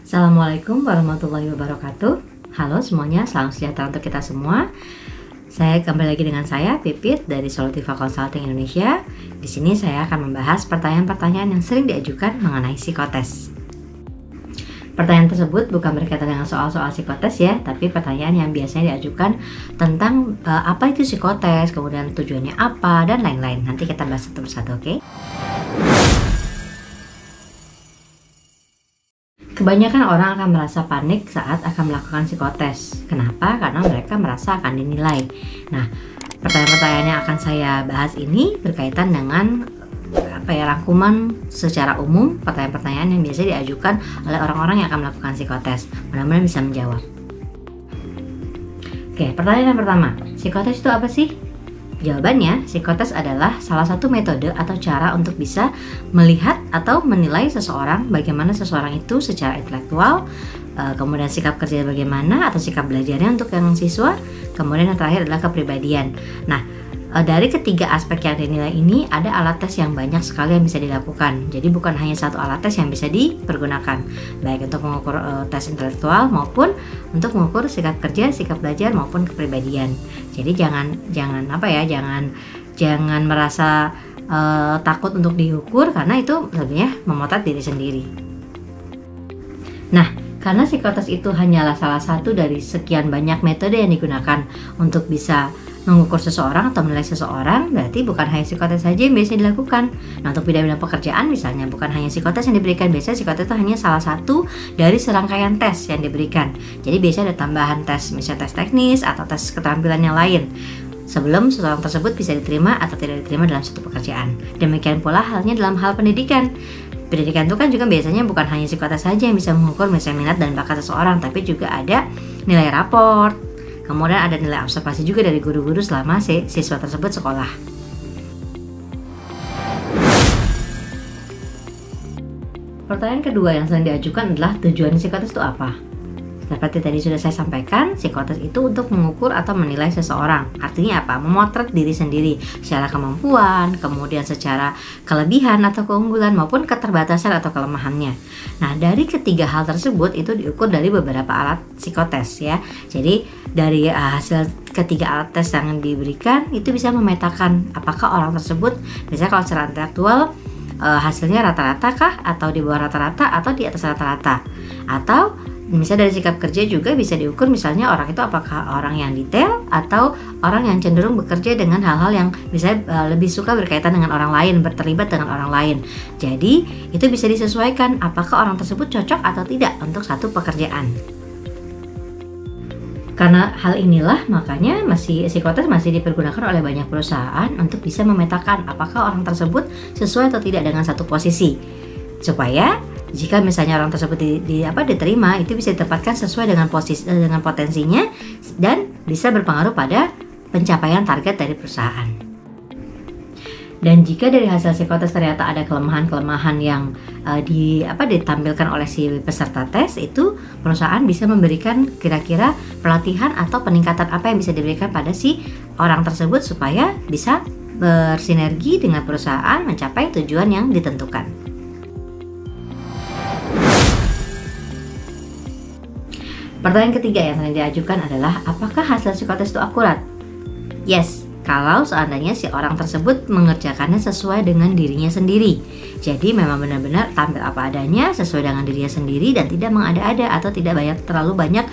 Assalamualaikum warahmatullahi wabarakatuh. Halo semuanya, salam sejahtera untuk kita semua. Saya kembali lagi dengan saya Pipit dari Solutiva Consulting Indonesia. Di sini saya akan membahas pertanyaan-pertanyaan yang sering diajukan mengenai psikotes. Pertanyaan tersebut bukan berkaitan dengan soal-soal psikotes ya, tapi pertanyaan yang biasanya diajukan tentang apa itu psikotes, kemudian tujuannya apa, dan lain-lain. Nanti kita bahas satu persatu, oke? Kebanyakan orang akan merasa panik saat akan melakukan psikotes. Kenapa? Karena mereka merasa akan dinilai. Nah, pertanyaan-pertanyaan yang akan saya bahas ini berkaitan dengan rangkuman secara umum pertanyaan-pertanyaan yang biasa diajukan oleh orang-orang yang akan melakukan psikotes. Mudah-mudahan bisa menjawab. Oke, pertanyaan yang pertama, psikotes itu apa sih? Jawabannya, psikotes adalah salah satu metode atau cara untuk bisa melihat atau menilai seseorang, bagaimana seseorang itu secara intelektual, kemudian sikap kerja bagaimana atau sikap belajarnya untuk yang siswa, kemudian yang terakhir adalah kepribadian. Nah, dari ketiga aspek yang dinilai ini ada alat tes yang banyak sekali yang bisa dilakukan. Jadi bukan hanya satu alat tes yang bisa dipergunakan, baik untuk mengukur tes intelektual maupun untuk mengukur sikap kerja, sikap belajar maupun kepribadian. Jadi jangan merasa takut untuk diukur karena itu sebenarnya memotret diri sendiri. Nah, karena psikotes itu hanyalah salah satu dari sekian banyak metode yang digunakan untuk bisa mengukur seseorang atau menilai seseorang, berarti bukan hanya psikotes saja yang biasa dilakukan. Nah, untuk bidang-bidang pekerjaan misalnya, bukan hanya psikotes yang diberikan, biasanya psikotes itu hanya salah satu dari serangkaian tes yang diberikan. Jadi biasanya ada tambahan tes, misalnya tes teknis atau tes keterampilan yang lain, sebelum seseorang tersebut bisa diterima atau tidak diterima dalam suatu pekerjaan. Demikian pula halnya dalam hal pendidikan. Pendidikan itu kan juga biasanya bukan hanya psikotes saja yang bisa mengukur misalnya minat dan bakat seseorang, tapi juga ada nilai raport, kemudian ada nilai observasi juga dari guru-guru selama siswa tersebut sekolah. Pertanyaan kedua yang sering diajukan adalah tujuan psikotes itu apa? Seperti tadi sudah saya sampaikan, psikotes itu untuk mengukur atau menilai seseorang. Artinya apa? Memotret diri sendiri secara kemampuan, kemudian secara kelebihan atau keunggulan maupun keterbatasan atau kelemahannya. Nah, dari ketiga hal tersebut itu diukur dari beberapa alat psikotes ya. Jadi dari hasil ketiga alat tes yang diberikan itu bisa memetakan apakah orang tersebut, misalnya kalau secara intelektual hasilnya rata-rata kah, atau di bawah rata-rata, atau di atas rata-rata, atau misalnya dari sikap kerja juga bisa diukur, misalnya orang itu apakah orang yang detail atau orang yang cenderung bekerja dengan hal-hal yang misalnya lebih suka berkaitan dengan orang lain, terlibat dengan orang lain. Jadi itu bisa disesuaikan apakah orang tersebut cocok atau tidak untuk satu pekerjaan. Karena hal inilah makanya psikotes masih dipergunakan oleh banyak perusahaan untuk bisa memetakan apakah orang tersebut sesuai atau tidak dengan satu posisi, supaya jika misalnya orang tersebut diterima, itu bisa ditempatkan sesuai dengan dengan potensinya dan bisa berpengaruh pada pencapaian target dari perusahaan. Dan jika dari hasil psikotes ternyata ada kelemahan-kelemahan yang ditampilkan oleh si peserta tes, itu perusahaan bisa memberikan kira-kira pelatihan atau peningkatan apa yang bisa diberikan pada si orang tersebut supaya bisa bersinergi dengan perusahaan mencapai tujuan yang ditentukan. Pertanyaan ketiga yang sering diajukan adalah apakah hasil psikotes itu akurat? Yes, kalau seandainya si orang tersebut mengerjakannya sesuai dengan dirinya sendiri. Jadi memang benar-benar tampil apa adanya, sesuai dengan dirinya sendiri dan tidak mengada-ada atau tidak terlalu banyak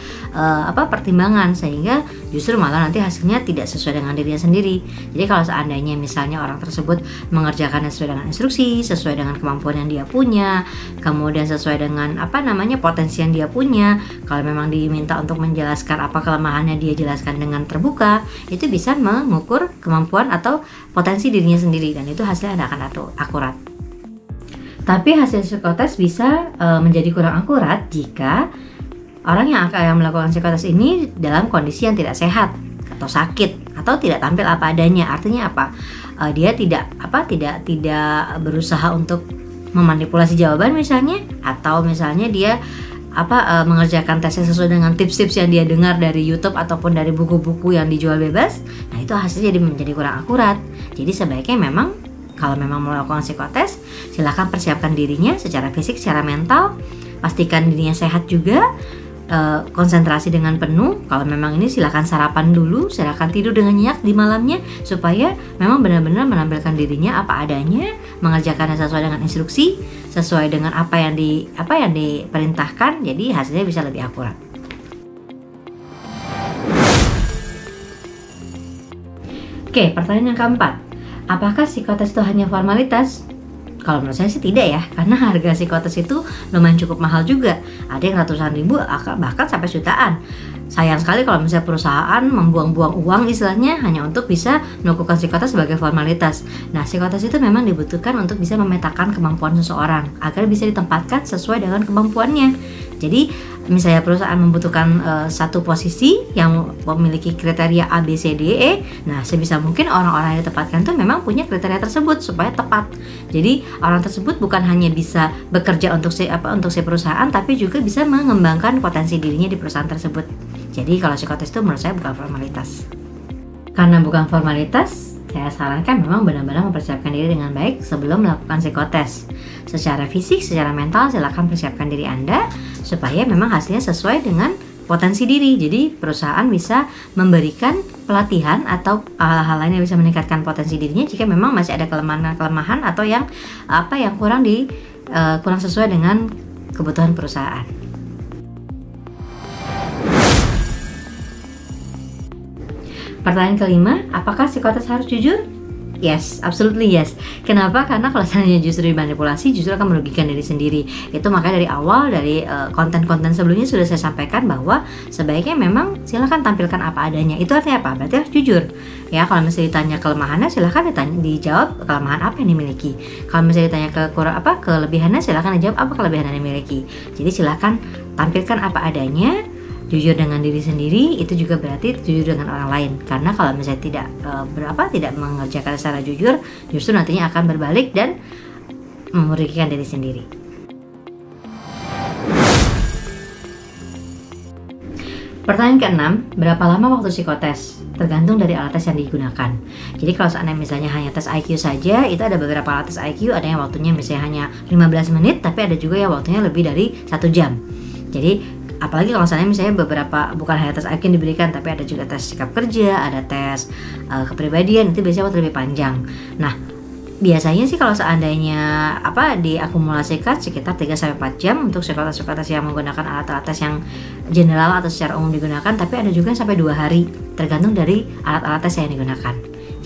pertimbangan, sehingga justru malah nanti hasilnya tidak sesuai dengan dirinya sendiri. Jadi kalau seandainya misalnya orang tersebut mengerjakannya sesuai dengan instruksi, sesuai dengan kemampuan yang dia punya, kemudian sesuai dengan potensi yang dia punya, kalau memang diminta untuk menjelaskan apa kelemahannya, dia jelaskan dengan terbuka, itu bisa mengukur kemampuan atau potensi dirinya sendiri dan itu hasilnya akan akurat. Tapi hasil psikotes bisa menjadi kurang akurat jika orang yang akan melakukan psikotes ini dalam kondisi yang tidak sehat atau sakit atau tidak tampil apa adanya. Artinya apa? Dia tidak berusaha untuk memanipulasi jawaban misalnya, atau misalnya dia mengerjakan tesnya sesuai dengan tips-tips yang dia dengar dari YouTube ataupun dari buku-buku yang dijual bebas. Nah, itu hasilnya jadi menjadi kurang akurat. Jadi sebaiknya memang kalau memang melakukan psikotes, silakan persiapkan dirinya secara fisik, secara mental, pastikan dirinya sehat juga, konsentrasi dengan penuh. Kalau memang ini silakan sarapan dulu, silakan tidur dengan nyenyak di malamnya supaya memang benar-benar menampilkan dirinya apa adanya, mengerjakannya sesuai dengan instruksi, sesuai dengan apa yang diperintahkan, jadi hasilnya bisa lebih akurat. Oke, pertanyaan yang keempat, apakah psikotes itu hanya formalitas? Kalau menurut saya sih tidak ya, karena harga psikotes itu lumayan cukup mahal juga. Ada yang ratusan ribu, bahkan sampai jutaan. Sayang sekali kalau misalnya perusahaan membuang-buang uang istilahnya hanya untuk bisa melakukan psikotes sebagai formalitas. Nah, psikotes itu memang dibutuhkan untuk bisa memetakan kemampuan seseorang agar bisa ditempatkan sesuai dengan kemampuannya. Jadi misalnya perusahaan membutuhkan satu posisi yang memiliki kriteria A, B, C, D, E. Nah, sebisa mungkin orang-orang yang ditempatkan itu memang punya kriteria tersebut supaya tepat. Jadi orang tersebut bukan hanya bisa bekerja untuk si perusahaan, tapi juga bisa mengembangkan potensi dirinya di perusahaan tersebut. Jadi kalau psikotes itu menurut saya bukan formalitas. Karena bukan formalitas, saya sarankan memang benar-benar mempersiapkan diri dengan baik sebelum melakukan psikotes. Secara fisik, secara mental, silakan persiapkan diri Anda supaya memang hasilnya sesuai dengan potensi diri. Jadi perusahaan bisa memberikan pelatihan atau hal-hal lain yang bisa meningkatkan potensi dirinya jika memang masih ada kelemahan atau yang kurang sesuai dengan kebutuhan perusahaan. Pertanyaan kelima, apakah psikotes harus jujur? Yes, absolutely yes. Kenapa? Karena kalau seandainya justru dimanipulasi, justru akan merugikan diri sendiri. Itu makanya dari awal, dari konten-konten sebelumnya sudah saya sampaikan bahwa sebaiknya memang silakan tampilkan apa adanya. Itu artinya apa? Berarti harus jujur. Ya, kalau misalnya ditanya kelemahannya, silakan dijawab kelemahan apa yang dimiliki. Kalau misalnya ditanya kelebihannya, silakan dijawab apa kelebihan yang dimiliki. Jadi silakan tampilkan apa adanya. Jujur dengan diri sendiri itu juga berarti jujur dengan orang lain. Karena kalau misalnya tidak mengerjakan secara jujur, justru nantinya akan berbalik dan merugikan diri sendiri. Pertanyaan keenam, berapa lama waktu psikotes? Tergantung dari alat tes yang digunakan. Jadi kalau seandainya misalnya hanya tes IQ saja, itu ada beberapa alat tes IQ, ada yang waktunya misalnya hanya 15 menit, tapi ada juga yang waktunya lebih dari 1 jam. Jadi apalagi kalau misalnya beberapa bukan hanya tes IQ yang diberikan, tapi ada juga tes sikap kerja, ada tes kepribadian, itu biasanya waktu lebih panjang. Nah, biasanya sih kalau seandainya diakumulasikan sekitar 3-4 jam untuk psikotes yang menggunakan alat-alat tes yang general atau secara umum digunakan, tapi ada juga sampai 2 hari, tergantung dari alat-alat tes yang digunakan.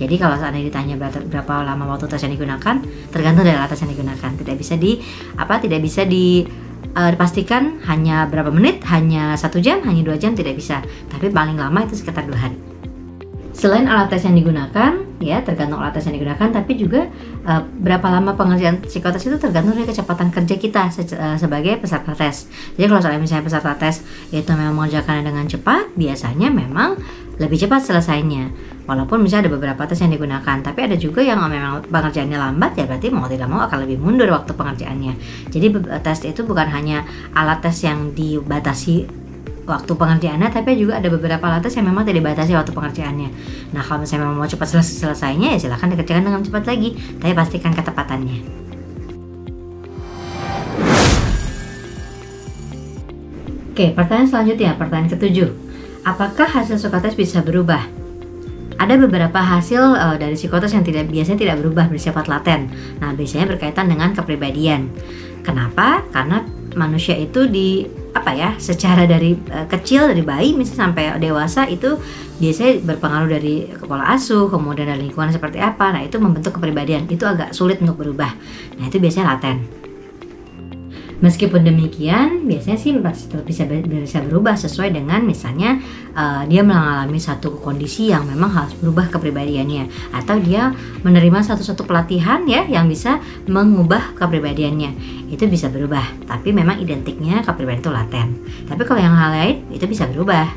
Jadi kalau seandainya ditanya berapa lama waktu tes yang digunakan, tergantung dari alat tes yang digunakan. Tidak bisa dipastikan hanya berapa menit, hanya 1 jam, hanya 2 jam, tidak bisa. Tapi paling lama itu sekitar 2 hari. Selain alat tes yang digunakan, ya tergantung alat tes yang digunakan, tapi juga berapa lama pengerjaan psikotes itu tergantung dari kecepatan kerja kita sebagai peserta tes. Jadi kalau misalnya peserta tes itu memang mengerjakannya dengan cepat, biasanya memang lebih cepat selesainya. Walaupun misalnya ada beberapa tes yang digunakan, tapi ada juga yang memang pengerjaannya lambat, ya berarti mau tidak mau akan lebih mundur waktu pengerjaannya. Jadi tes itu bukan hanya alat tes yang dibatasi waktu pengerjaannya, tapi juga ada beberapa alat tes yang memang tidak dibatasi waktu pengerjaannya. Nah, kalau misalnya memang mau cepat selesainya, ya silahkan dikerjakan dengan cepat lagi, tapi pastikan ketepatannya. Oke, pertanyaan selanjutnya, pertanyaan ke-7. Apakah hasil psikotes bisa berubah? Ada beberapa hasil dari psikotes yang biasanya tidak berubah, bersifat laten. Nah, biasanya berkaitan dengan kepribadian. Kenapa? Karena manusia itu secara dari kecil, dari bayi misalnya sampai dewasa itu biasanya berpengaruh dari pola asuh, kemudian dari lingkungan seperti apa. Nah, itu membentuk kepribadian. Itu agak sulit untuk berubah. Nah, itu biasanya laten. Meskipun demikian, biasanya sih bisa berubah sesuai dengan misalnya dia mengalami satu kondisi yang memang harus berubah kepribadiannya, atau dia menerima satu pelatihan ya yang bisa mengubah kepribadiannya. Itu bisa berubah, tapi memang identiknya kepribadian itu laten. Tapi kalau yang hal lain itu bisa berubah.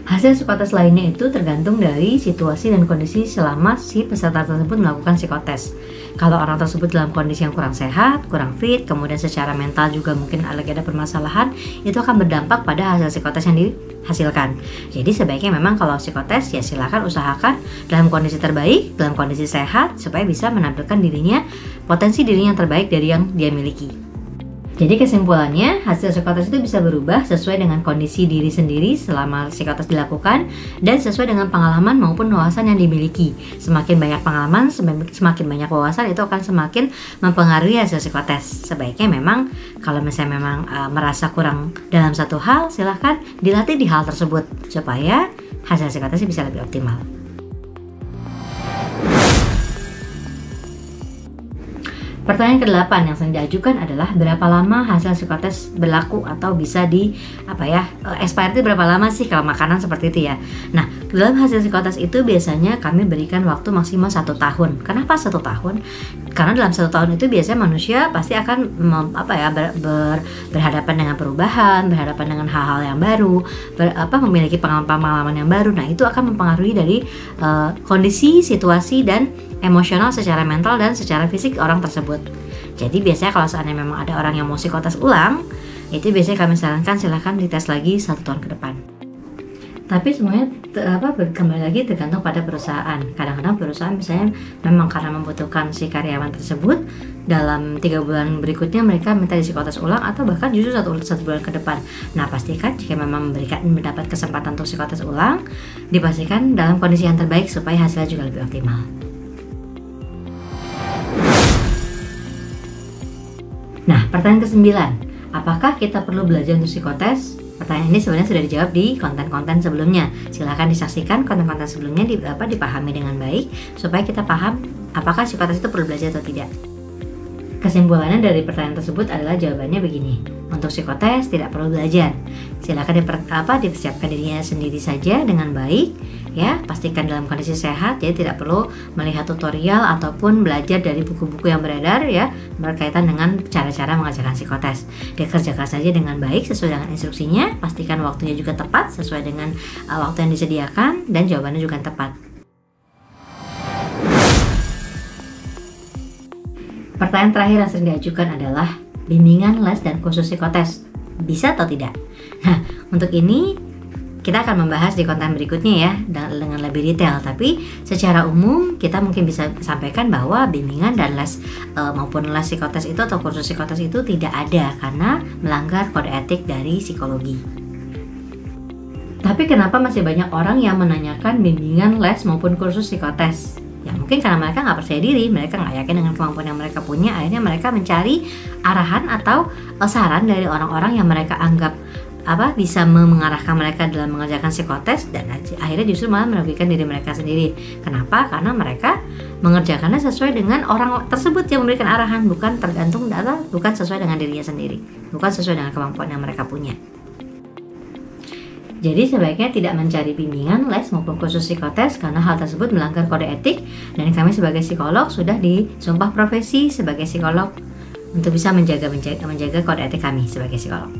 Hasil psikotes lainnya itu tergantung dari situasi dan kondisi selama si peserta tersebut melakukan psikotes. Kalau orang tersebut dalam kondisi yang kurang sehat, kurang fit, kemudian secara mental juga mungkin lagi ada permasalahan, itu akan berdampak pada hasil psikotes yang dihasilkan. Jadi sebaiknya memang kalau psikotes ya silakan usahakan dalam kondisi terbaik, dalam kondisi sehat, supaya bisa menampilkan potensi dirinya yang terbaik dari yang dia miliki. Jadi kesimpulannya, hasil psikotes itu bisa berubah sesuai dengan kondisi diri sendiri selama psikotes dilakukan dan sesuai dengan pengalaman maupun wawasan yang dimiliki. Semakin banyak pengalaman, semakin banyak wawasan, itu akan semakin mempengaruhi hasil psikotes. Sebaiknya memang kalau misalnya memang merasa kurang dalam satu hal, silahkan dilatih di hal tersebut supaya hasil psikotesnya bisa lebih optimal. Pertanyaan ke-8 yang sering diajukan adalah berapa lama hasil psikotes berlaku atau bisa expired itu berapa lama sih kalau makanan seperti itu ya. Nah, dalam hasil psikotes itu biasanya kami berikan waktu maksimal 1 tahun. Kenapa 1 tahun? Karena dalam 1 tahun itu biasanya manusia pasti akan berhadapan dengan perubahan, berhadapan dengan hal-hal yang baru, memiliki pengalaman-pengalaman yang baru. Nah, itu akan mempengaruhi dari kondisi, situasi, dan emosional secara mental dan secara fisik orang tersebut. Jadi biasanya kalau seandainya memang ada orang yang mau psikotes ulang, itu biasanya kami sarankan silahkan dites lagi 1 tahun ke depan. Tapi semuanya kembali lagi tergantung pada perusahaan. Kadang-kadang perusahaan misalnya memang karena membutuhkan si karyawan tersebut, dalam 3 bulan berikutnya mereka minta di psikotes ulang atau bahkan justru satu bulan ke depan. Nah, pastikan jika memang mendapat kesempatan untuk psikotes ulang, dipastikan dalam kondisi yang terbaik supaya hasilnya juga lebih optimal. Nah, pertanyaan ke-9, apakah kita perlu belajar untuk psikotes? Pertanyaan ini sebenarnya sudah dijawab di konten-konten sebelumnya. Silahkan disaksikan konten-konten sebelumnya dipahami dengan baik supaya kita paham apakah psikotes itu perlu belajar atau tidak. Kesimpulannya dari pertanyaan tersebut adalah jawabannya begini. Untuk psikotes tidak perlu belajar. Silakan dipersiapkan dirinya sendiri saja dengan baik, ya. Pastikan dalam kondisi sehat, jadi tidak perlu melihat tutorial ataupun belajar dari buku-buku yang beredar, ya, berkaitan dengan cara-cara mengerjakan psikotes. Dikerjakan saja dengan baik sesuai dengan instruksinya. Pastikan waktunya juga tepat sesuai dengan waktu yang disediakan dan jawabannya juga tepat. Pertanyaan terakhir yang sering diajukan adalah bimbingan les dan kursus psikotes bisa atau tidak? Nah, untuk ini kita akan membahas di konten berikutnya ya dengan lebih detail. Tapi secara umum kita mungkin bisa sampaikan bahwa bimbingan dan les maupun les psikotes itu atau kursus psikotes itu tidak ada karena melanggar kode etik dari psikologi. Tapi kenapa masih banyak orang yang menanyakan bimbingan les maupun kursus psikotes? Ya mungkin karena mereka nggak percaya diri, mereka nggak yakin dengan kemampuan yang mereka punya. Akhirnya mereka mencari arahan atau saran dari orang-orang yang mereka anggap bisa mengarahkan mereka dalam mengerjakan psikotes, dan akhirnya justru malah merugikan diri mereka sendiri. Kenapa? Karena mereka mengerjakannya sesuai dengan orang tersebut yang memberikan arahan, bukan sesuai dengan dirinya sendiri, bukan sesuai dengan kemampuan yang mereka punya. Jadi sebaiknya tidak mencari bimbingan, les maupun kursus psikotes karena hal tersebut melanggar kode etik, dan kami sebagai psikolog sudah disumpah profesi sebagai psikolog untuk bisa menjaga kode etik kami sebagai psikolog.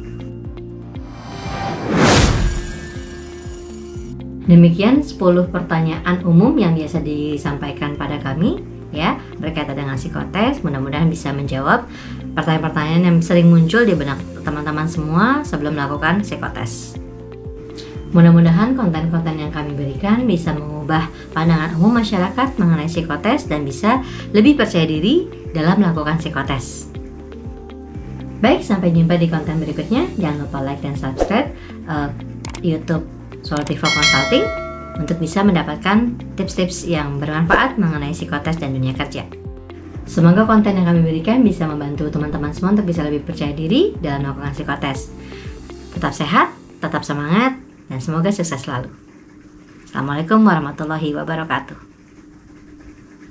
Demikian 10 pertanyaan umum yang biasa disampaikan pada kami ya berkaitan dengan psikotes. Mudah-mudahan bisa menjawab pertanyaan-pertanyaan yang sering muncul di benak teman-teman semua sebelum melakukan psikotes. Mudah-mudahan konten-konten yang kami berikan bisa mengubah pandangan umum masyarakat mengenai psikotes dan bisa lebih percaya diri dalam melakukan psikotes. Baik, sampai jumpa di konten berikutnya. Jangan lupa like dan subscribe YouTube Solutiva Consulting untuk bisa mendapatkan tips-tips yang bermanfaat mengenai psikotes dan dunia kerja. Semoga konten yang kami berikan bisa membantu teman-teman semua untuk bisa lebih percaya diri dalam melakukan psikotes. Tetap sehat, tetap semangat, dan semoga sukses selalu. Assalamualaikum warahmatullahi wabarakatuh.